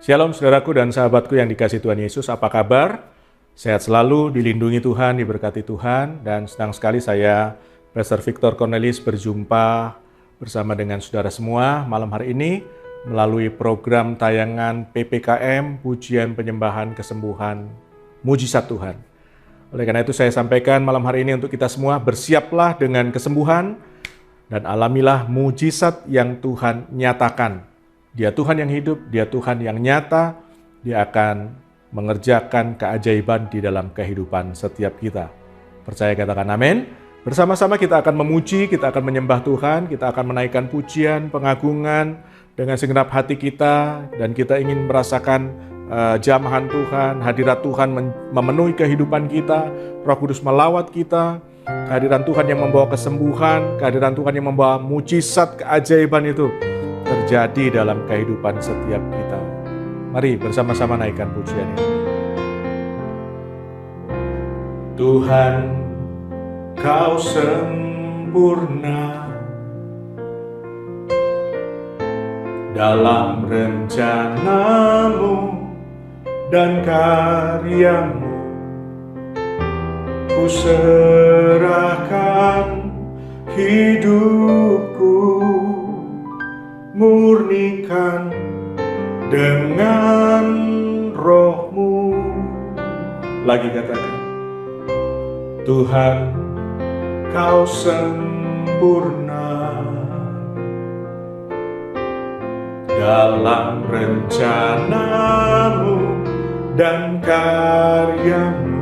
Shalom saudaraku dan sahabatku yang dikasihi Tuhan Yesus, apa kabar? Sehat selalu, dilindungi Tuhan, diberkati Tuhan, dan senang sekali saya, Pastor Victor Cornelis, berjumpa bersama dengan saudara semua malam hari ini melalui program tayangan PPKM, Pujian Penyembahan Kesembuhan Mujizat Tuhan. Oleh karena itu saya sampaikan malam hari ini untuk kita semua, bersiaplah dengan kesembuhan dan alamilah mujizat yang Tuhan nyatakan. Dia Tuhan yang hidup, Dia Tuhan yang nyata, Dia akan mengerjakan keajaiban di dalam kehidupan setiap kita. Percaya, katakan amin. Bersama-sama kita akan memuji, kita akan menyembah Tuhan, kita akan menaikkan pujian, pengagungan dengan segenap hati kita, dan kita ingin merasakan jamahan Tuhan, hadirat Tuhan memenuhi kehidupan kita, Roh Kudus melawat kita, kehadiran Tuhan yang membawa kesembuhan, kehadiran Tuhan yang membawa mujizat, keajaiban itu terjadi dalam kehidupan setiap kita. Mari bersama-sama naikkan pujian ini. Tuhan, Kau sempurna dalam rencana-Mu dan karya-Mu. Ku serahkan hidupku, murnikan dengan Roh-Mu. Lagi katakan, Tuhan, Kau sempurna dalam rencana-Mu dan karya-Mu.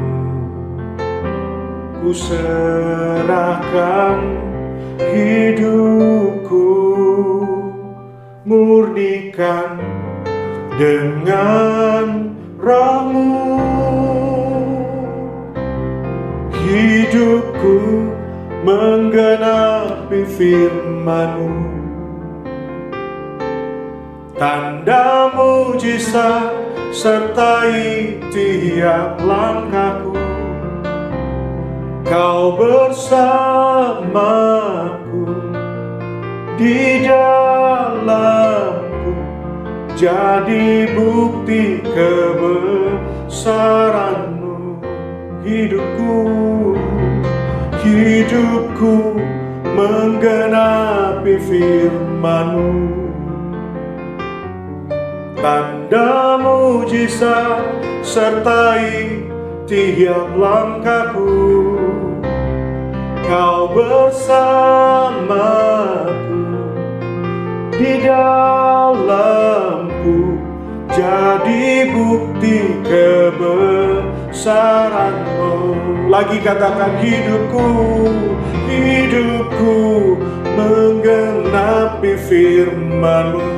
Ku serahkan hidupku, murnikan dengan Roh-Mu. Hidupku menggenapi firman-Mu, tanda mujizat sertai tiap langkahku. Kau bersamaku di dalamku, jadi bukti kebesaran-Mu. Hidupku menggenapi firman-Mu, tanda mujizat sertai tiap langkahku. Kau bersamaku di dalamku, jadi bukti kebesaran-Mu. Lagi katakan, hidupku menggenapi firman-Mu,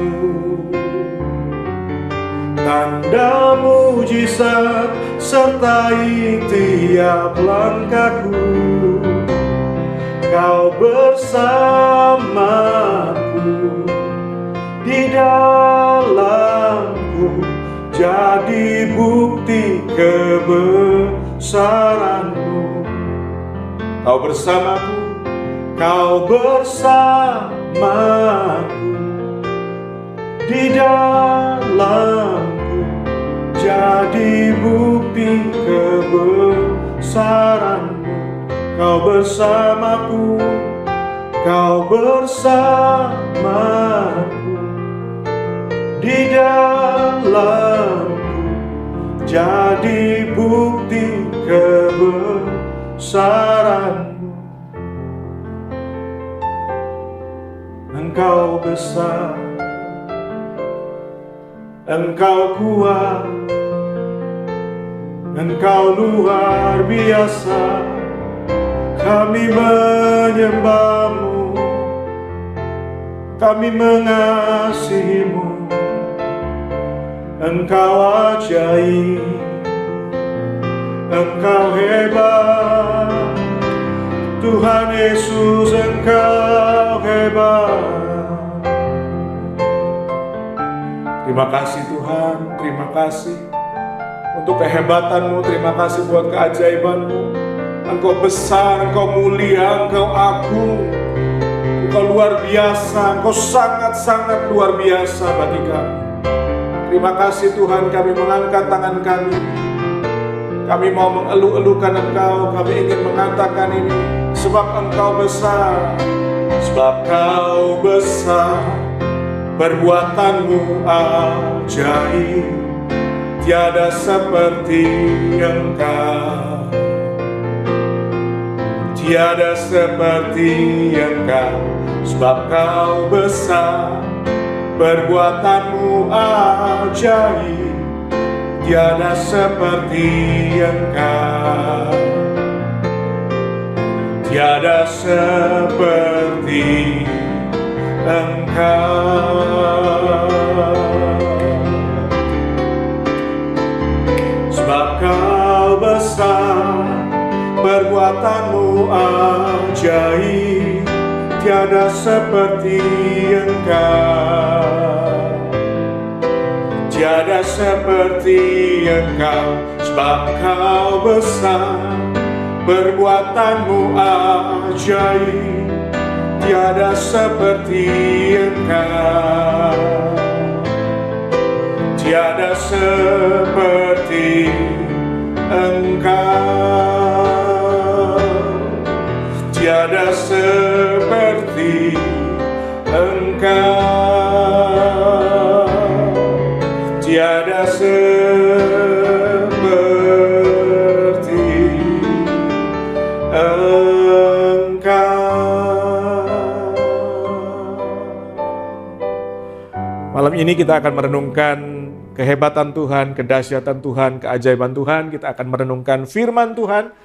tanda mujizat sertai tiap langkahku. Kau bersamaku di dalamku, jadi bukti kebesaran-Mu. Kau bersamaku, Kau bersamaku di dalamku, jadi bukti kebesaran-Mu. Kau bersamaku, Kau bersamaku di dalamku, jadi bukti kebesaran-Mu. Engkau besar, Engkau kuat, Engkau luar biasa. Kami menyembah-Mu, kami mengasihi-Mu. Engkau ajaib, Engkau hebat, Tuhan Yesus, Engkau hebat. Terima kasih Tuhan, terima kasih untuk kehebatan-Mu, terima kasih buat keajaiban-Mu. Engkau besar, Engkau mulia, Engkau agung, Engkau luar biasa, Engkau sangat-sangat luar biasa bagi kami. Terima kasih Tuhan, kami mengangkat tangan kami. Kami mau mengeluh-elukan Engkau, kami ingin mengatakan ini, sebab Engkau besar, sebab Kau besar, perbuatanmu ajaib, tiada seperti Engkau, tiada seperti Engkau, sebab Kau besar, perbuatanmu ajaib, tiada seperti Engkau, tiada seperti Engkau. Sebab Kau besar, perbuatanmu ajaib, tiada seperti Engkau, tiada seperti Engkau. Sebab Kau besar, perbuatanmu ajaib, tiada seperti Engkau, tiada seperti Engkau, tiada seperti Engkau, tiada seperti Engkau. Malam ini kita akan merenungkan kehebatan Tuhan, kedahsyatan Tuhan, keajaiban Tuhan. Kita akan merenungkan firman Tuhan.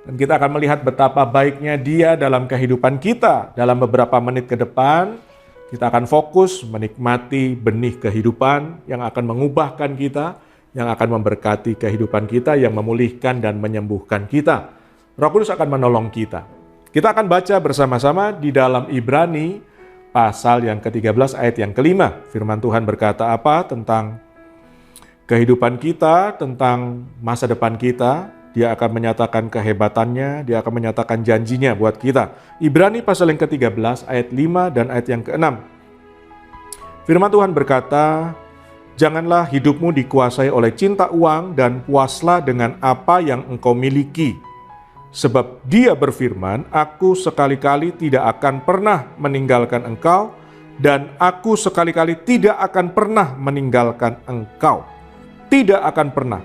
Dan kita akan melihat betapa baiknya Dia dalam kehidupan kita. Dalam beberapa menit ke depan, kita akan fokus menikmati benih kehidupan yang akan mengubahkan kita, yang akan memberkati kehidupan kita, yang memulihkan dan menyembuhkan kita. Roh Kudus akan menolong kita. Kita akan baca bersama-sama di dalam Ibrani pasal yang ke-13 ayat yang ke-5. Firman Tuhan berkata apa tentang kehidupan kita, tentang masa depan kita. Dia akan menyatakan kehebatannya, Dia akan menyatakan janjinya buat kita. Ibrani pasal yang ke-13 ayat 5 dan ayat yang ke-6. Firman Tuhan berkata, "Janganlah hidupmu dikuasai oleh cinta uang dan puaslah dengan apa yang engkau miliki. Sebab Dia berfirman, Aku sekali-kali tidak akan pernah meninggalkan engkau, dan Aku sekali-kali tidak akan pernah meninggalkan engkau." Tidak akan pernah.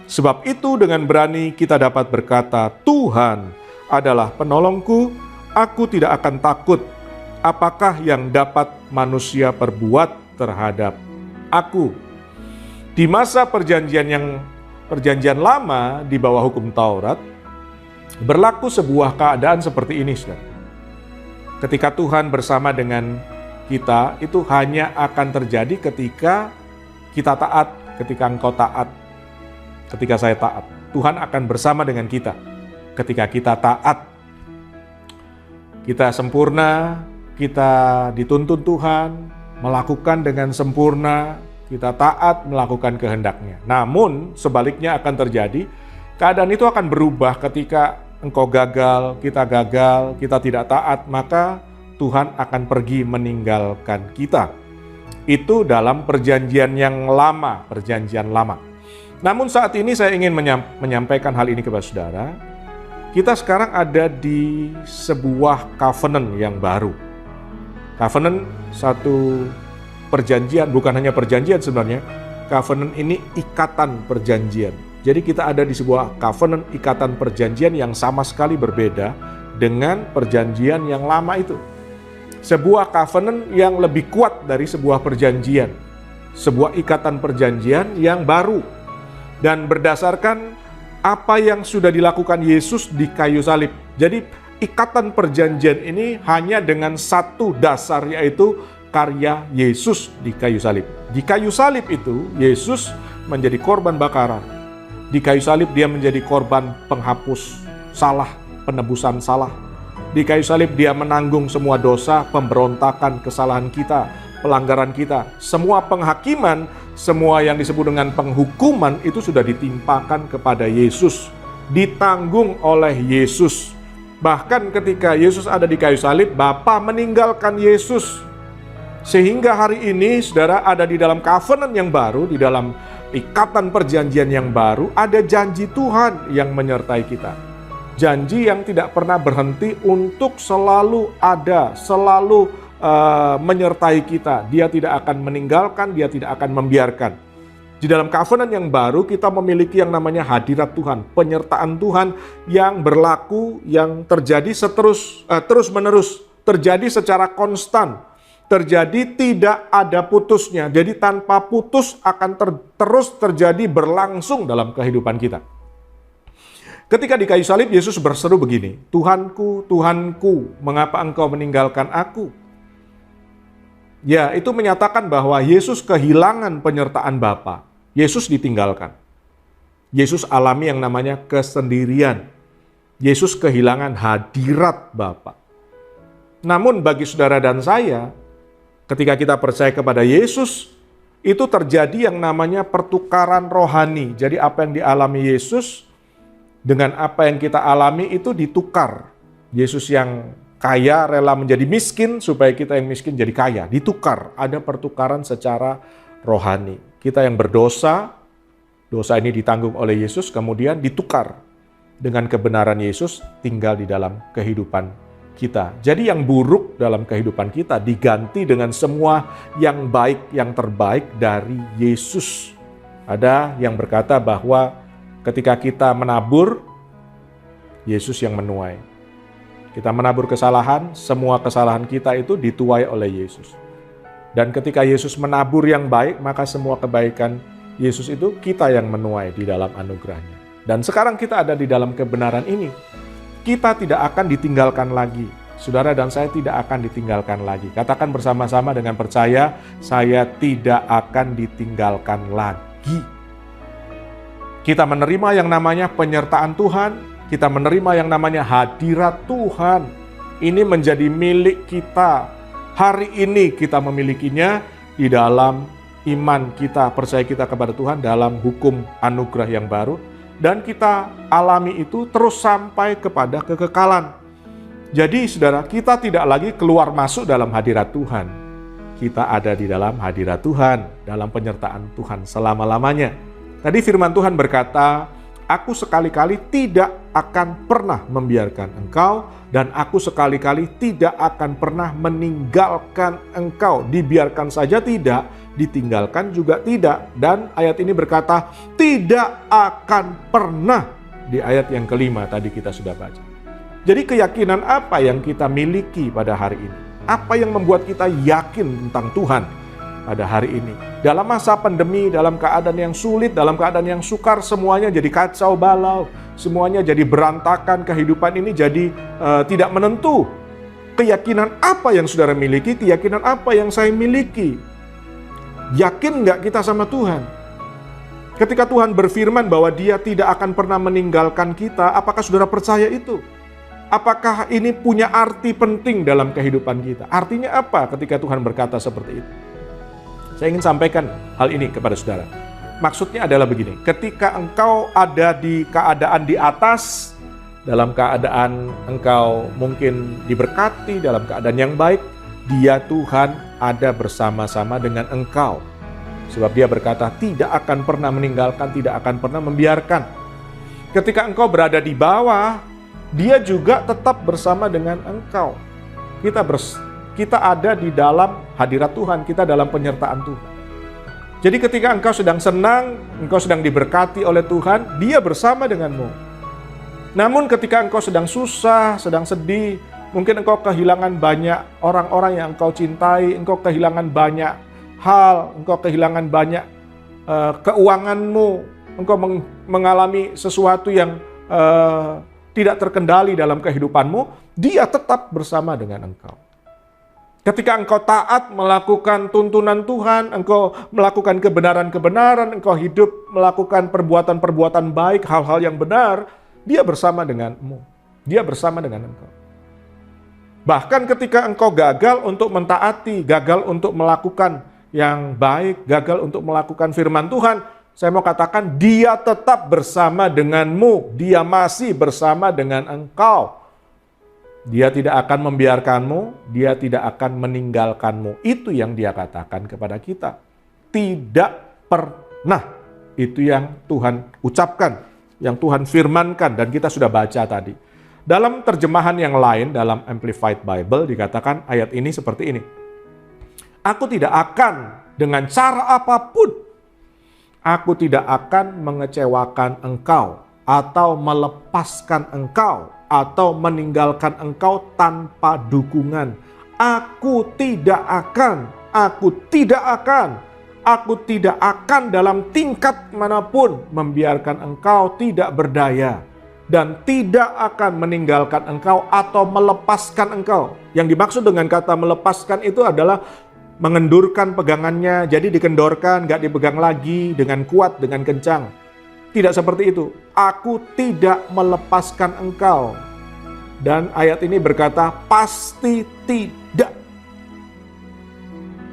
Sebab itu dengan berani kita dapat berkata, "Tuhan adalah penolongku, aku tidak akan takut. Apakah yang dapat manusia perbuat terhadap aku?" Di masa perjanjian lama di bawah hukum Taurat, berlaku sebuah keadaan seperti ini, saudara. Ketika Tuhan bersama dengan kita, itu hanya akan terjadi ketika kita taat, ketika engkau taat. Ketika saya taat, Tuhan akan bersama dengan kita. Ketika kita taat, kita sempurna, kita dituntun Tuhan, melakukan dengan sempurna, kita taat melakukan kehendak-Nya. Namun sebaliknya akan terjadi, keadaan itu akan berubah ketika engkau gagal, kita tidak taat, maka Tuhan akan pergi meninggalkan kita. Itu dalam perjanjian yang lama, perjanjian lama. Namun saat ini saya ingin menyampaikan hal ini kepada saudara. Kita sekarang ada di sebuah covenant yang baru. Covenant satu perjanjian, bukan hanya perjanjian sebenarnya. Covenant ini ikatan perjanjian. Jadi kita ada di sebuah covenant, ikatan perjanjian yang sama sekali berbeda dengan perjanjian yang lama itu. Sebuah covenant yang lebih kuat dari sebuah perjanjian. Sebuah ikatan perjanjian yang baru. Dan berdasarkan apa yang sudah dilakukan Yesus di kayu salib. Jadi ikatan perjanjian ini hanya dengan satu dasar, yaitu karya Yesus di kayu salib. Di kayu salib itu Yesus menjadi korban bakaran. Di kayu salib Dia menjadi korban penghapus salah, penebusan salah. Di kayu salib Dia menanggung semua dosa, pemberontakan, kesalahan kita, pelanggaran kita. Semua penghakiman, semua yang disebut dengan penghukuman itu sudah ditimpakan kepada Yesus, ditanggung oleh Yesus. Bahkan ketika Yesus ada di kayu salib, Bapa meninggalkan Yesus. Sehingga hari ini saudara ada di dalam covenant yang baru, di dalam ikatan perjanjian yang baru, ada janji Tuhan yang menyertai kita. Janji yang tidak pernah berhenti untuk selalu ada, selalu menyertai kita. Dia tidak akan meninggalkan, dia tidak akan membiarkan. Di dalam covenant yang baru kita memiliki yang namanya hadirat Tuhan, penyertaan Tuhan yang berlaku, yang terjadi terus-menerus, terjadi secara konstan, terjadi tidak ada putusnya. Jadi tanpa putus akan terus terjadi berlangsung dalam kehidupan kita. Ketika di kayu salib Yesus berseru begini, "Tuhanku, Tuhanku, mengapa engkau meninggalkan aku?" Ya, itu menyatakan bahwa Yesus kehilangan penyertaan Bapa. Yesus ditinggalkan. Yesus alami yang namanya kesendirian. Yesus kehilangan hadirat Bapa. Namun bagi saudara dan saya, ketika kita percaya kepada Yesus, itu terjadi yang namanya pertukaran rohani. Jadi apa yang dialami Yesus dengan apa yang kita alami itu ditukar. Yesus yang kaya rela menjadi miskin supaya kita yang miskin jadi kaya. Ditukar, ada pertukaran secara rohani. Kita yang berdosa, dosa ini ditanggung oleh Yesus, kemudian ditukar dengan kebenaran Yesus tinggal di dalam kehidupan kita. Jadi yang buruk dalam kehidupan kita diganti dengan semua yang baik, yang terbaik dari Yesus. Ada yang berkata bahwa ketika kita menabur, Yesus yang menuai. Kita menabur kesalahan, semua kesalahan kita itu dituai oleh Yesus. Dan ketika Yesus menabur yang baik, maka semua kebaikan Yesus itu kita yang menuai di dalam anugerahnya. Dan sekarang kita ada di dalam kebenaran ini. Kita tidak akan ditinggalkan lagi. Saudara dan saya tidak akan ditinggalkan lagi. Katakan bersama-sama dengan percaya, saya tidak akan ditinggalkan lagi. Kita menerima yang namanya penyertaan Tuhan. Kita menerima yang namanya hadirat Tuhan. Ini menjadi milik kita. Hari ini kita memilikinya di dalam iman kita, percaya kita kepada Tuhan dalam hukum anugerah yang baru. Dan kita alami itu terus sampai kepada kekekalan. Jadi saudara, kita tidak lagi keluar masuk dalam hadirat Tuhan. Kita ada di dalam hadirat Tuhan, dalam penyertaan Tuhan selama-lamanya. Tadi firman Tuhan berkata, "Aku sekali-kali tidak akan pernah membiarkan engkau, dan aku sekali-kali tidak akan pernah meninggalkan engkau." Dibiarkan saja tidak, ditinggalkan juga tidak. Dan ayat ini berkata, tidak akan pernah. Di ayat yang kelima tadi kita sudah baca. Jadi keyakinan apa yang kita miliki pada hari ini? Apa yang membuat kita yakin tentang Tuhan pada hari ini? Dalam masa pandemi, dalam keadaan yang sulit, dalam keadaan yang sukar, semuanya jadi kacau balau, semuanya jadi berantakan, kehidupan ini jadi tidak menentu. Keyakinan apa yang saudara miliki? Keyakinan apa yang saya miliki? Yakin nggak kita sama Tuhan? Ketika Tuhan berfirman bahwa Dia tidak akan pernah meninggalkan kita, apakah saudara percaya itu? Apakah ini punya arti penting dalam kehidupan kita? Artinya apa ketika Tuhan berkata seperti itu? Saya ingin sampaikan hal ini kepada saudara. Maksudnya adalah begini, ketika engkau ada di keadaan di atas, dalam keadaan engkau mungkin diberkati, dalam keadaan yang baik, Dia Tuhan ada bersama-sama dengan engkau. Sebab Dia berkata tidak akan pernah meninggalkan, tidak akan pernah membiarkan. Ketika engkau berada di bawah, Dia juga tetap bersama dengan engkau. Kita ada di dalam hadirat Tuhan, kita dalam penyertaan Tuhan. Jadi ketika engkau sedang senang, engkau sedang diberkati oleh Tuhan, Dia bersama denganmu. Namun ketika engkau sedang susah, sedang sedih, mungkin engkau kehilangan banyak orang-orang yang engkau cintai, engkau kehilangan banyak hal, engkau kehilangan banyak keuanganmu, engkau mengalami sesuatu yang tidak terkendali dalam kehidupanmu, Dia tetap bersama dengan engkau. Ketika engkau taat melakukan tuntunan Tuhan, engkau melakukan kebenaran-kebenaran, engkau hidup melakukan perbuatan-perbuatan baik, hal-hal yang benar, Dia bersama denganmu. Dia bersama dengan engkau. Bahkan ketika engkau gagal untuk mentaati, gagal untuk melakukan yang baik, gagal untuk melakukan firman Tuhan, saya mau katakan Dia tetap bersama denganmu. Dia masih bersama dengan engkau. Dia tidak akan membiarkanmu, dia tidak akan meninggalkanmu. Itu yang dia katakan kepada kita. Tidak pernah. Itu yang Tuhan ucapkan, yang Tuhan firmankan, dan kita sudah baca tadi. Dalam terjemahan yang lain, dalam Amplified Bible, dikatakan ayat ini seperti ini. Aku tidak akan dengan cara apapun, aku tidak akan mengecewakan engkau, atau melepaskan engkau, atau meninggalkan engkau tanpa dukungan. Aku tidak akan dalam tingkat manapun membiarkan engkau tidak berdaya, dan tidak akan meninggalkan engkau atau melepaskan engkau. Yang dimaksud dengan kata melepaskan itu adalah mengendurkan pegangannya, jadi dikendorkan, gak dipegang lagi dengan kuat, dengan kencang. Tidak seperti itu. Aku tidak melepaskan engkau. Dan ayat ini berkata, pasti tidak.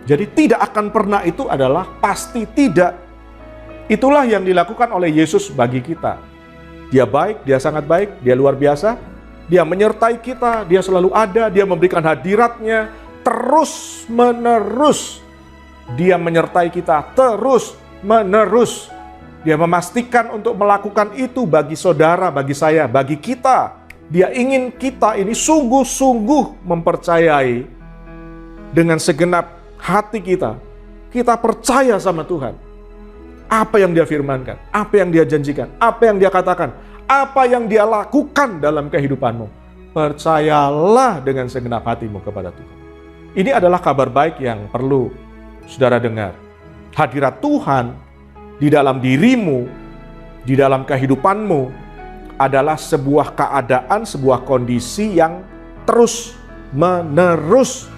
Jadi tidak akan pernah itu adalah pasti tidak. Itulah yang dilakukan oleh Yesus bagi kita. Dia baik, dia sangat baik, dia luar biasa. Dia menyertai kita, dia selalu ada, dia memberikan hadiratnya terus menerus. Dia menyertai kita terus menerus. Dia memastikan untuk melakukan itu bagi saudara, bagi saya, bagi kita. Dia ingin kita ini sungguh-sungguh mempercayai dengan segenap hati kita. Kita percaya sama Tuhan. Apa yang dia firmankan, apa yang dia janjikan, apa yang dia katakan, apa yang dia lakukan dalam kehidupanmu. Percayalah dengan segenap hatimu kepada Tuhan. Ini adalah kabar baik yang perlu saudara dengar. Hadirat Tuhan di dalam dirimu, di dalam kehidupanmu adalah sebuah keadaan, sebuah kondisi yang terus menerus.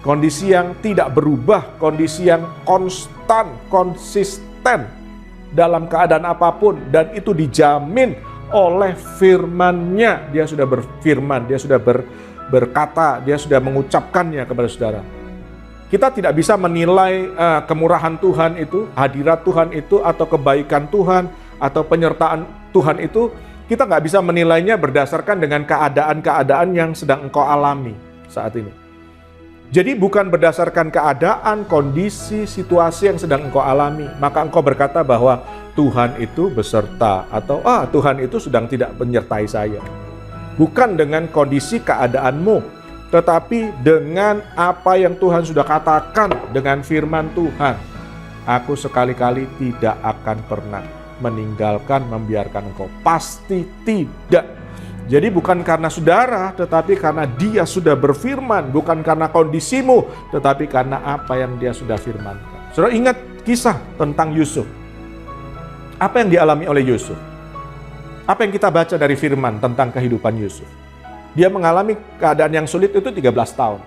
Kondisi yang tidak berubah, kondisi yang konsisten dalam keadaan apapun, dan itu dijamin oleh firman-Nya. Dia sudah berfirman, dia sudah berkata, dia sudah mengucapkannya kepada saudara. Kita tidak bisa menilai kemurahan Tuhan itu, hadirat Tuhan itu, atau kebaikan Tuhan, atau penyertaan Tuhan itu. Kita nggak bisa menilainya berdasarkan dengan keadaan-keadaan yang sedang engkau alami saat ini. Jadi bukan berdasarkan keadaan, kondisi, situasi yang sedang engkau alami, maka engkau berkata bahwa Tuhan itu beserta, atau Tuhan itu sedang tidak menyertai saya. Bukan dengan kondisi keadaanmu, tetapi dengan apa yang Tuhan sudah katakan dengan firman Tuhan. Aku sekali-kali tidak akan pernah meninggalkan, membiarkan engkau. Pasti tidak. Jadi bukan karena saudara, tetapi karena dia sudah berfirman. Bukan karena kondisimu, tetapi karena apa yang dia sudah firmankan. Saudara ingat kisah tentang Yusuf. Apa yang dialami oleh Yusuf? Apa yang kita baca dari firman tentang kehidupan Yusuf? Dia mengalami keadaan yang sulit itu 13 tahun.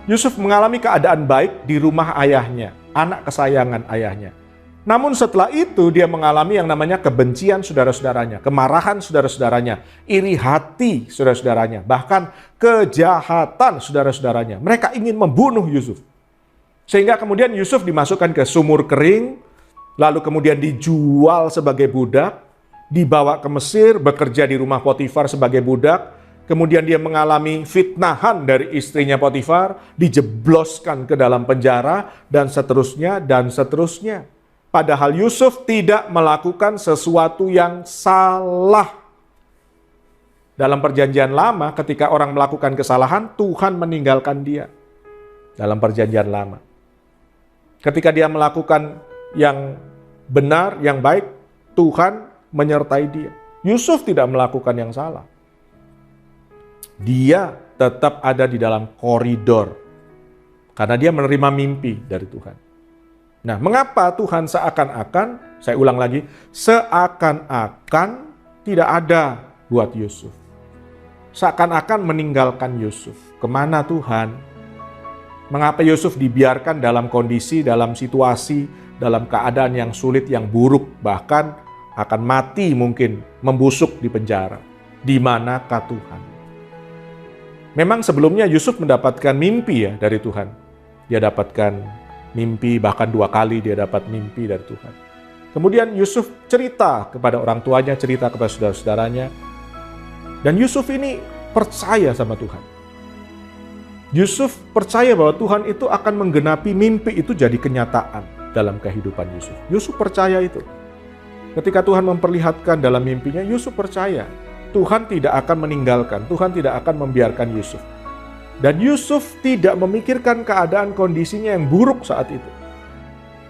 Yusuf mengalami keadaan baik di rumah ayahnya, anak kesayangan ayahnya. Namun setelah itu dia mengalami yang namanya kebencian saudara-saudaranya, kemarahan saudara-saudaranya, iri hati saudara-saudaranya, bahkan kejahatan saudara-saudaranya. Mereka ingin membunuh Yusuf. Sehingga kemudian Yusuf dimasukkan ke sumur kering, lalu kemudian dijual sebagai budak, dibawa ke Mesir, bekerja di rumah Potifar sebagai budak. Kemudian dia mengalami fitnahan dari istrinya Potifar, dijebloskan ke dalam penjara, dan seterusnya, dan seterusnya. Padahal Yusuf tidak melakukan sesuatu yang salah. Dalam perjanjian lama, ketika orang melakukan kesalahan, Tuhan meninggalkan dia. Dalam perjanjian lama. Ketika dia melakukan yang benar, yang baik, Tuhan menyertai dia. Yusuf tidak melakukan yang salah. Dia tetap ada di dalam koridor karena dia menerima mimpi dari Tuhan. Nah, mengapa Tuhan seakan-akan, saya ulang lagi, seakan-akan tidak ada buat Yusuf? Seakan-akan meninggalkan Yusuf. Kemana Tuhan? Mengapa Yusuf dibiarkan dalam kondisi, dalam situasi, dalam keadaan yang sulit, yang buruk, bahkan akan mati mungkin, membusuk di penjara? Di manakah Tuhan? Memang sebelumnya Yusuf mendapatkan mimpi ya dari Tuhan. Dia dapatkan mimpi, bahkan 2 kali dia dapat mimpi dari Tuhan. Kemudian Yusuf cerita kepada orang tuanya, cerita kepada saudara-saudaranya. Dan Yusuf ini percaya sama Tuhan. Yusuf percaya bahwa Tuhan itu akan menggenapi mimpi itu jadi kenyataan dalam kehidupan Yusuf. Yusuf percaya itu. Ketika Tuhan memperlihatkan dalam mimpinya, Yusuf percaya Tuhan tidak akan meninggalkan, Tuhan tidak akan membiarkan Yusuf. Dan Yusuf tidak memikirkan keadaan kondisinya yang buruk saat itu.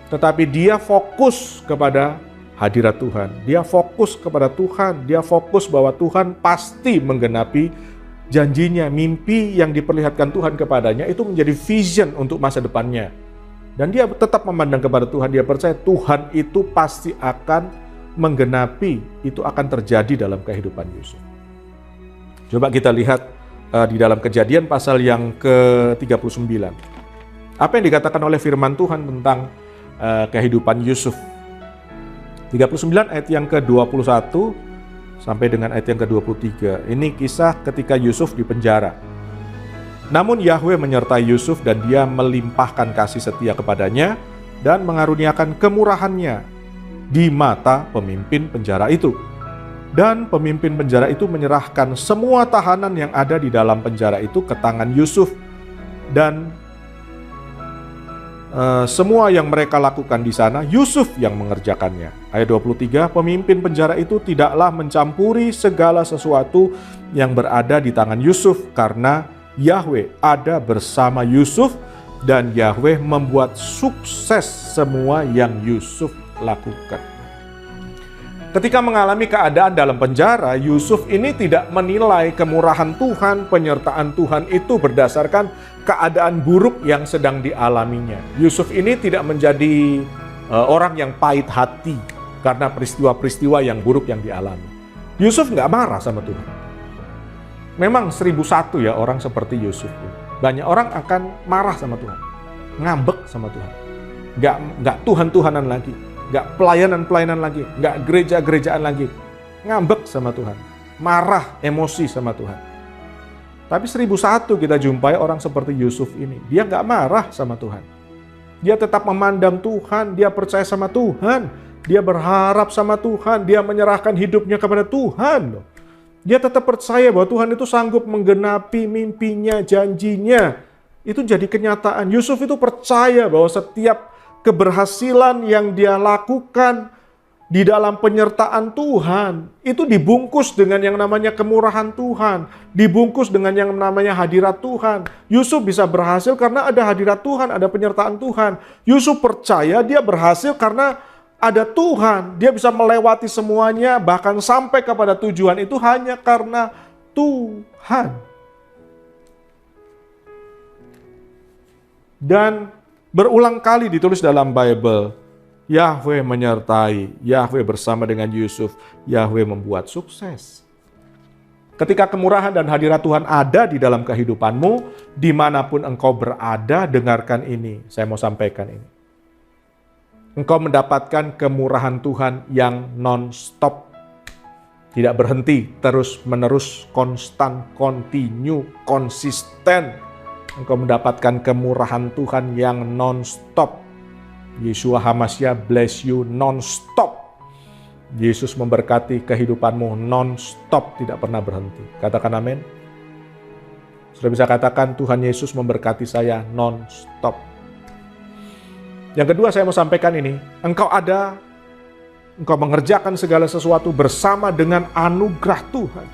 Tetapi dia fokus kepada hadirat Tuhan. Dia fokus kepada Tuhan. Dia fokus bahwa Tuhan pasti menggenapi janjinya. Mimpi yang diperlihatkan Tuhan kepadanya itu menjadi vision untuk masa depannya. Dan dia tetap memandang kepada Tuhan. Dia percaya Tuhan itu pasti akan menggenapi. Itu akan terjadi dalam kehidupan Yusuf. Coba kita lihat di dalam Kejadian pasal yang ke-39. Apa yang dikatakan oleh firman Tuhan tentang kehidupan Yusuf? 39 ayat yang ke-21 sampai dengan ayat yang ke-23. Ini kisah ketika Yusuf di penjara. Namun Yahweh menyertai Yusuf dan dia melimpahkan kasih setia kepadanya dan mengaruniakan kemurahannya di mata pemimpin penjara itu. Dan pemimpin penjara itu menyerahkan semua tahanan yang ada di dalam penjara itu ke tangan Yusuf. Dan semua yang mereka lakukan di sana, Yusuf yang mengerjakannya. Ayat 23, pemimpin penjara itu tidaklah mencampuri segala sesuatu yang berada di tangan Yusuf, karena Yahweh ada bersama Yusuf, dan Yahweh membuat sukses semua yang Yusuf lakukan. Ketika mengalami keadaan dalam penjara, Yusuf ini tidak menilai kemurahan Tuhan, penyertaan Tuhan itu berdasarkan keadaan buruk yang sedang dialaminya. Yusuf ini tidak menjadi orang yang pahit hati karena peristiwa-peristiwa yang buruk yang dialami. Yusuf nggak marah sama Tuhan. Memang 1001 ya orang seperti Yusuf. Banyak orang akan marah sama Tuhan, ngambek sama Tuhan, nggak Tuhan-Tuhanan lagi, nggak pelayanan-pelayanan lagi, nggak gereja-gerejaan lagi, ngambek sama Tuhan, marah, emosi sama Tuhan. Tapi 1001 kita jumpai orang seperti Yusuf ini. Dia nggak marah sama Tuhan. Dia tetap memandang Tuhan, dia percaya sama Tuhan, dia berharap sama Tuhan, dia menyerahkan hidupnya kepada Tuhan. Dia tetap percaya bahwa Tuhan itu sanggup menggenapi mimpinya, janjinya. Itu jadi kenyataan. Yusuf itu percaya bahwa setiap keberhasilan yang dia lakukan di dalam penyertaan Tuhan, itu dibungkus dengan yang namanya kemurahan Tuhan, dibungkus dengan yang namanya hadirat Tuhan. Yusuf bisa berhasil karena ada hadirat Tuhan, ada penyertaan Tuhan. Yusuf percaya dia berhasil karena ada Tuhan. Dia bisa melewati semuanya, bahkan sampai kepada tujuan itu hanya karena Tuhan. Dan berulang kali ditulis dalam Bible, Yahweh menyertai, Yahweh bersama dengan Yusuf, Yahweh membuat sukses. Ketika kemurahan dan hadirat Tuhan ada di dalam kehidupanmu, dimanapun engkau berada, dengarkan ini, saya mau sampaikan ini. Engkau mendapatkan kemurahan Tuhan yang non-stop, tidak berhenti, terus-menerus, konstan, continue, konsisten. Engkau mendapatkan kemurahan Tuhan yang non-stop. Yeshua HaMashiach bless you non-stop. Yesus memberkati kehidupanmu non-stop, tidak pernah berhenti. Katakan amin. Sudah bisa katakan Tuhan Yesus memberkati saya non-stop. Yang kedua saya mau sampaikan ini, engkau mengerjakan segala sesuatu bersama dengan anugerah Tuhan.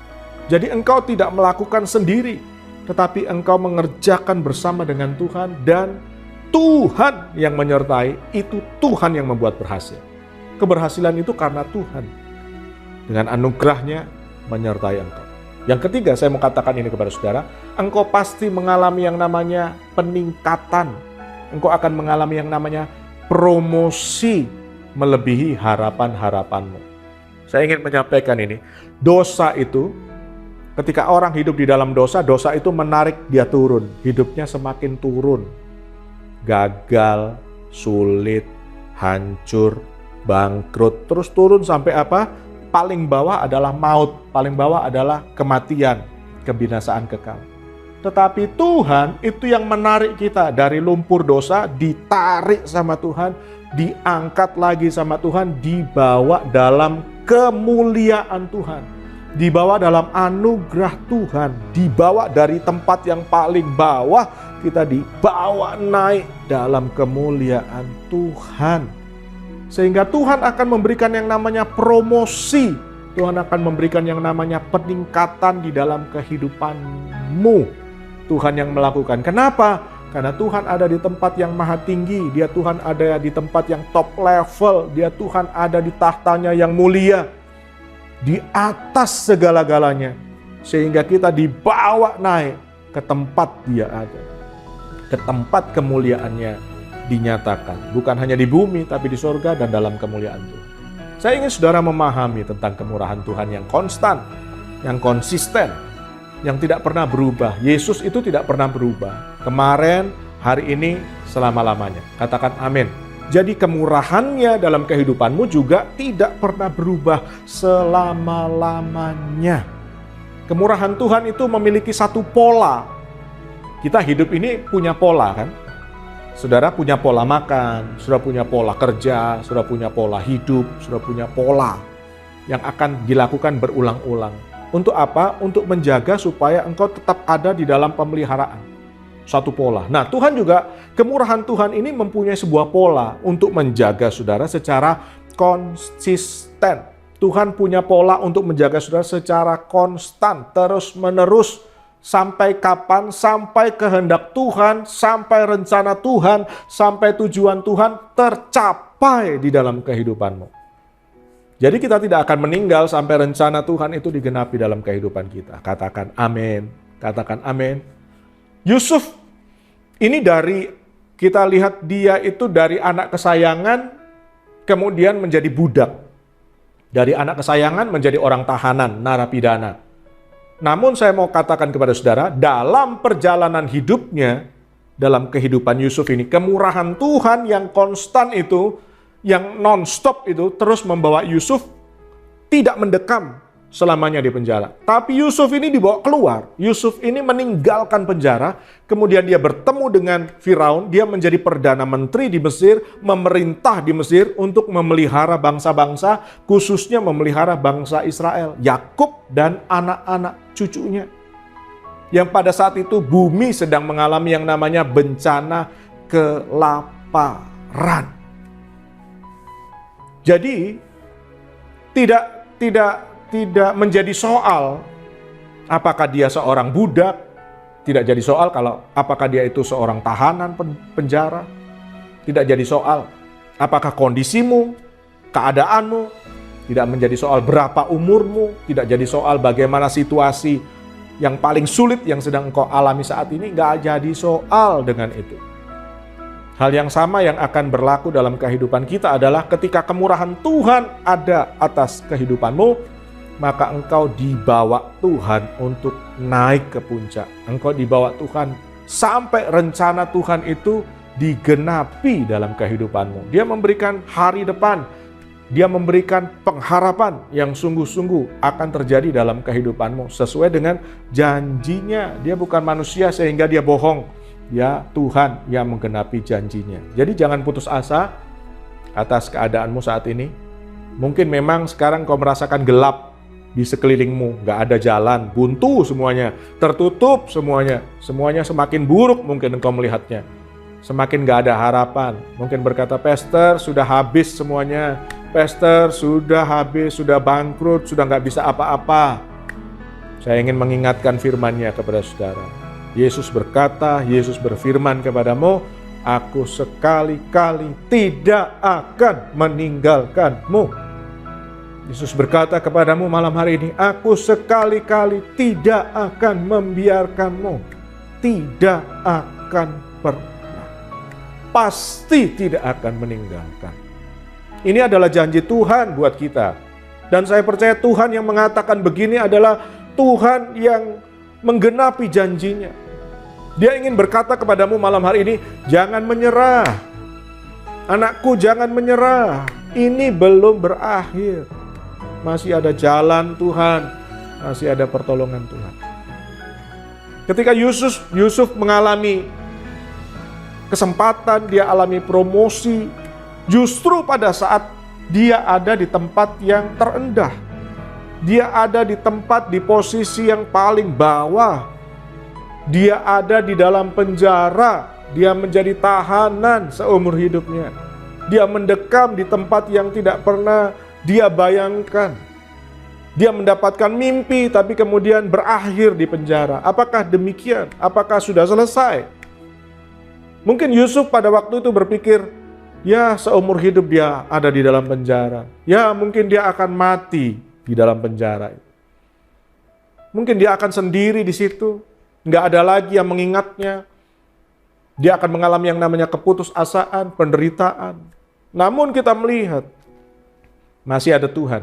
Jadi engkau tidak melakukan sendiri, tetapi engkau mengerjakan bersama dengan Tuhan, dan Tuhan yang menyertai, itu Tuhan yang membuat berhasil. Keberhasilan itu karena Tuhan dengan anugerahnya menyertai engkau. Yang ketiga saya mau katakan ini kepada saudara, engkau pasti mengalami yang namanya peningkatan. Engkau akan mengalami yang namanya promosi melebihi harapan-harapanmu. Saya ingin menyampaikan ini, dosa itu, ketika orang hidup di dalam dosa, dosa itu menarik dia turun, hidupnya semakin turun. Gagal, sulit, hancur, bangkrut, terus turun sampai apa? Paling bawah adalah maut, paling bawah adalah kematian, kebinasaan kekal. Tetapi Tuhan itu yang menarik kita dari lumpur dosa, ditarik sama Tuhan, diangkat lagi sama Tuhan, dibawa dalam kemuliaan Tuhan. dibawa dalam anugerah Tuhan, dibawa dari tempat yang paling bawah, kita dibawa naik dalam kemuliaan Tuhan. Sehingga Tuhan akan memberikan yang namanya promosi, Tuhan akan memberikan yang namanya peningkatan di dalam kehidupanmu. Tuhan yang melakukan. Kenapa? Karena Tuhan ada di tempat yang maha tinggi, Dia Tuhan ada di tempat yang top level, Dia Tuhan ada di tahtanya yang mulia, di atas segala-galanya. Sehingga kita dibawa naik ke tempat Dia ada, ke tempat kemuliaannya dinyatakan. Bukan hanya di bumi, tapi di sorga dan dalam kemuliaan Tuhan. Saya ingin saudara memahami tentang kemurahan Tuhan yang konstan, yang konsisten, yang tidak pernah berubah. Yesus itu tidak pernah berubah. Kemarin, hari ini, selama-lamanya. Katakan amin. Jadi kemurahannya dalam kehidupanmu juga tidak pernah berubah selama-lamanya. Kemurahan Tuhan itu memiliki satu pola. Kita hidup ini punya pola kan? Saudara punya pola makan, sudah punya pola kerja, sudah punya pola hidup, sudah punya pola yang akan dilakukan berulang-ulang. Untuk apa? Untuk menjaga supaya engkau tetap ada di dalam pemeliharaan. Satu pola. Nah, Tuhan juga, kemurahan Tuhan ini mempunyai sebuah pola untuk menjaga saudara secara konsisten. Tuhan punya pola untuk menjaga saudara secara konstan, terus-menerus. Sampai kapan? Sampai kehendak Tuhan, sampai rencana Tuhan, sampai tujuan Tuhan tercapai di dalam kehidupanmu. Jadi kita tidak akan meninggal sampai rencana Tuhan itu digenapi dalam kehidupan kita. Katakan amin. Katakan amin. Yusuf ini kita lihat dia itu dari anak kesayangan kemudian menjadi budak. Dari anak kesayangan menjadi orang tahanan, narapidana. Namun saya mau katakan kepada saudara, dalam perjalanan hidupnya, dalam kehidupan Yusuf ini, kemurahan Tuhan yang konstan itu, yang non-stop itu, terus membawa Yusuf tidak mendekam selamanya di penjara. Tapi Yusuf ini dibawa keluar. Yusuf ini meninggalkan penjara, kemudian dia bertemu dengan Firaun, dia menjadi perdana menteri di Mesir, memerintah di Mesir untuk memelihara bangsa-bangsa, khususnya memelihara bangsa Israel, Yakub dan anak-anak cucunya. Yang pada saat itu bumi sedang mengalami yang namanya bencana kelaparan. Jadi tidak menjadi soal apakah dia seorang budak, tidak jadi soal kalau apakah dia itu seorang tahanan penjara, tidak jadi soal apakah kondisimu, keadaanmu, tidak menjadi soal berapa umurmu, tidak jadi soal bagaimana situasi yang paling sulit yang sedang engkau alami saat ini, nggak jadi soal dengan itu. Hal yang sama yang akan berlaku dalam kehidupan kita adalah ketika kemurahan Tuhan ada atas kehidupanmu, maka engkau dibawa Tuhan untuk naik ke puncak. Engkau dibawa Tuhan sampai rencana Tuhan itu digenapi dalam kehidupanmu. Dia memberikan hari depan. Dia memberikan pengharapan yang sungguh-sungguh akan terjadi dalam kehidupanmu. Sesuai dengan janjinya. Dia bukan manusia sehingga dia bohong. Dia Tuhan yang menggenapi janjinya. Jadi jangan putus asa atas keadaanmu saat ini. Mungkin memang sekarang kau merasakan gelap di sekelilingmu, nggak ada jalan, buntu semuanya, tertutup semuanya semakin buruk mungkin engkau melihatnya, semakin nggak ada harapan. Mungkin berkata, Pastor sudah habis semuanya, Pastor sudah habis, sudah bangkrut, sudah nggak bisa apa-apa. Saya ingin mengingatkan firman-Nya kepada saudara. Yesus berkata, Yesus berfirman kepadamu, aku sekali-kali tidak akan meninggalkanmu. Yesus berkata kepadamu malam hari ini, aku sekali-kali tidak akan membiarkanmu. Tidak akan pernah. Pasti tidak akan meninggalkan. Ini adalah janji Tuhan buat kita. Dan saya percaya Tuhan yang mengatakan begini adalah Tuhan yang menggenapi janjinya. Dia ingin berkata kepadamu malam hari ini, jangan menyerah. Anakku, jangan menyerah. Ini belum berakhir. Masih ada jalan Tuhan, masih ada pertolongan Tuhan. Ketika Yusuf mengalami kesempatan, dia alami promosi, justru pada saat dia ada di tempat yang terendah. Dia ada di tempat, di posisi yang paling bawah. Dia ada di dalam penjara. Dia menjadi tahanan seumur hidupnya. Dia mendekam di tempat yang tidak pernah dia bayangkan. Dia mendapatkan mimpi, tapi kemudian berakhir di penjara. Apakah demikian? Apakah sudah selesai? Mungkin Yusuf pada waktu itu berpikir, ya seumur hidup dia ada di dalam penjara. Ya mungkin dia akan mati di dalam penjara. Mungkin dia akan sendiri di situ. Nggak ada lagi yang mengingatnya. Dia akan mengalami yang namanya keputusasaan, penderitaan. Namun kita melihat, masih ada Tuhan.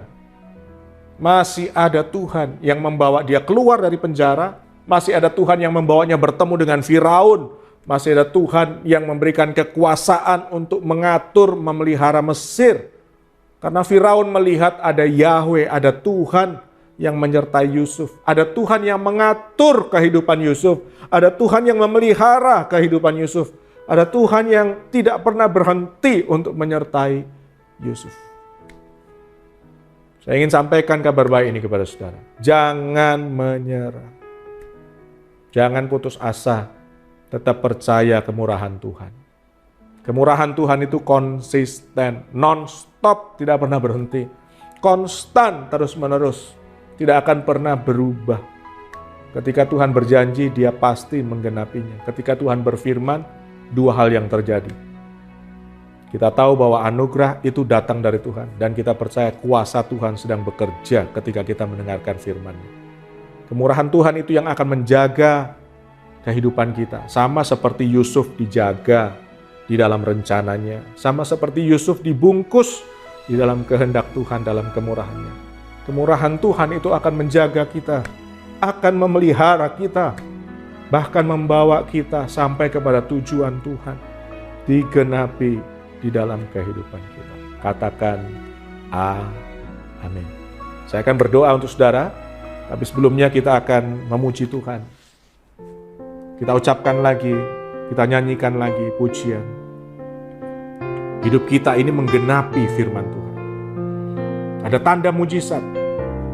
Masih ada Tuhan yang membawa dia keluar dari penjara. Masih ada Tuhan yang membawanya bertemu dengan Firaun. Masih ada Tuhan yang memberikan kekuasaan untuk mengatur, memelihara Mesir. Karena Firaun melihat ada Yahweh, ada Tuhan yang menyertai Yusuf. Ada Tuhan yang mengatur kehidupan Yusuf. Ada Tuhan yang memelihara kehidupan Yusuf. Ada Tuhan yang tidak pernah berhenti untuk menyertai Yusuf. Saya ingin sampaikan kabar baik ini kepada saudara. Jangan menyerah. Jangan putus asa. Tetap percaya kemurahan Tuhan. Kemurahan Tuhan itu konsisten, non-stop, tidak pernah berhenti. Konstan, terus-menerus, tidak akan pernah berubah. Ketika Tuhan berjanji, dia pasti menggenapinya. Ketika Tuhan berfirman, dua hal yang terjadi. Kita tahu bahwa anugerah itu datang dari Tuhan, dan kita percaya kuasa Tuhan sedang bekerja ketika kita mendengarkan firman-Nya. Kemurahan Tuhan itu yang akan menjaga kehidupan kita. Sama seperti Yusuf dijaga di dalam rencananya. Sama seperti Yusuf dibungkus di dalam kehendak Tuhan, dalam kemurahannya. Kemurahan Tuhan itu akan menjaga kita, akan memelihara kita, bahkan membawa kita sampai kepada tujuan Tuhan. Digenapi di dalam kehidupan kita. Katakan amin. Saya akan berdoa untuk saudara, tapi sebelumnya kita akan memuji Tuhan. Kita ucapkan lagi, kita nyanyikan lagi pujian. Hidup kita ini menggenapi firman Tuhan. Ada tanda mujizat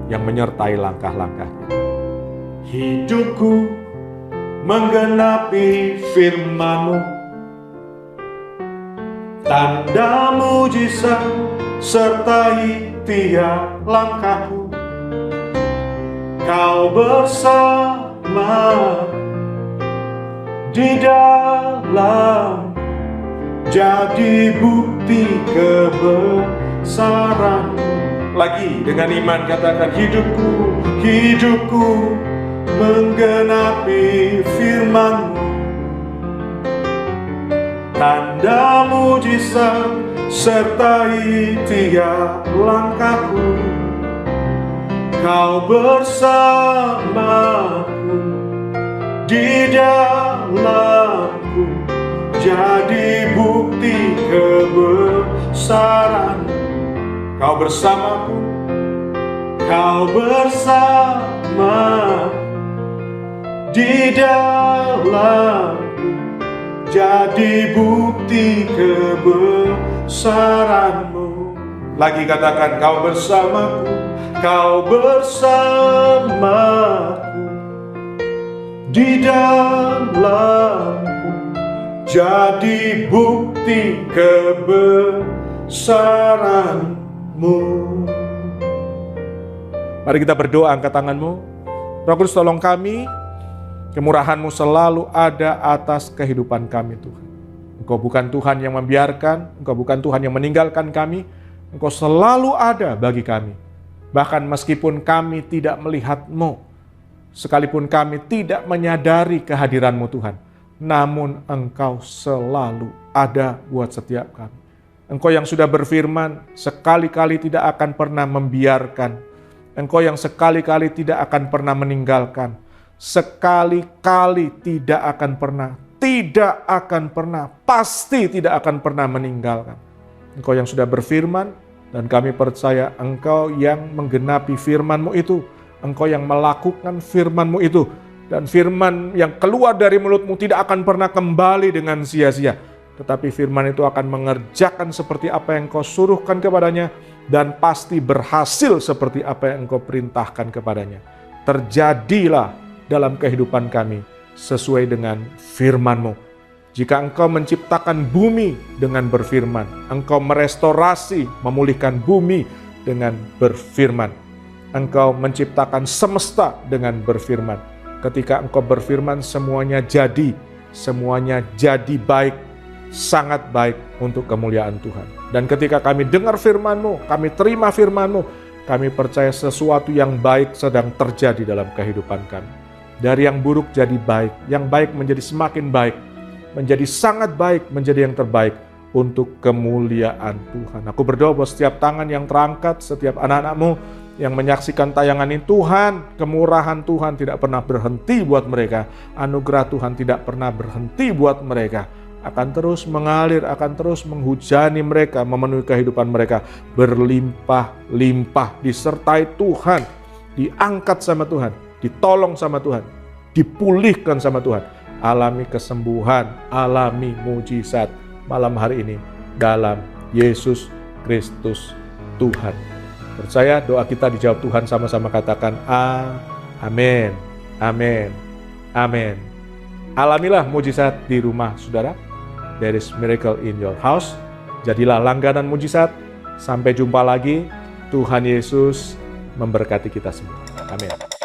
yang menyertai langkah-langkah kita. Hidupku menggenapi firman-Mu. Tanda mujizat sertai tiap langkahku. Kau bersama di dalam, jadi bukti kebesaran. Lagi dengan iman katakan, hidupku menggenapi firman-Mu. Tanda mujizat sertai tiap langkahku. Kau bersamaku di dalamku, jadi bukti kebesaran. Kau bersamaku, kau bersama di dalamku, jadi bukti kebesaran-Mu. Lagi katakan, kau bersamaku, kau bersamaku di dalamku, jadi bukti kebesaran-Mu. Mari kita berdoa, angkat tanganmu. Roh Kudus tolong kami, kemurahan-Mu selalu ada atas kehidupan kami Tuhan. Engkau bukan Tuhan yang membiarkan, Engkau bukan Tuhan yang meninggalkan kami, Engkau selalu ada bagi kami. Bahkan meskipun kami tidak melihat-Mu, sekalipun kami tidak menyadari kehadiran-Mu Tuhan, namun Engkau selalu ada buat setiap kami. Engkau yang sudah berfirman, sekali-kali tidak akan pernah membiarkan. Engkau yang sekali-kali tidak akan pernah meninggalkan. Sekali-kali tidak akan pernah, pasti tidak akan pernah meninggalkan. Engkau yang sudah berfirman, dan kami percaya Engkau yang menggenapi firman-Mu itu. Engkau yang melakukan firman-Mu itu. Dan firman yang keluar dari mulut-Mu tidak akan pernah kembali dengan sia-sia. Tetapi firman itu akan mengerjakan seperti apa yang Kau suruhkan kepadanya. dan pasti berhasil seperti apa yang Engkau perintahkan kepadanya. Terjadilah dalam kehidupan kami sesuai dengan firman-Mu. Jika Engkau menciptakan bumi dengan berfirman, Engkau merestorasi, memulihkan bumi dengan berfirman. Engkau menciptakan semesta dengan berfirman. Ketika Engkau berfirman, semuanya jadi baik, sangat baik untuk kemuliaan Tuhan. Dan ketika kami dengar firman-Mu, kami terima firman-Mu, kami percaya sesuatu yang baik sedang terjadi dalam kehidupan kami. Dari yang buruk jadi baik, yang baik menjadi semakin baik, menjadi sangat baik, menjadi yang terbaik untuk kemuliaan Tuhan. Aku berdoa buat setiap tangan yang terangkat, setiap anak-anak-Mu yang menyaksikan tayangan ini, Tuhan, kemurahan Tuhan tidak pernah berhenti buat mereka. Anugerah Tuhan tidak pernah berhenti buat mereka. Akan terus mengalir, akan terus menghujani mereka, memenuhi kehidupan mereka. Berlimpah-limpah, disertai Tuhan, diangkat sama Tuhan, ditolong sama Tuhan, dipulihkan sama Tuhan. Alami kesembuhan, alami mujizat malam hari ini dalam Yesus Kristus Tuhan. Percaya doa kita dijawab Tuhan, sama-sama katakan amin, amin, amin. Alamilah mujizat di rumah saudara. There is miracle in your house. Jadilah langganan mujizat. Sampai jumpa lagi. Tuhan Yesus memberkati kita semua. Amin.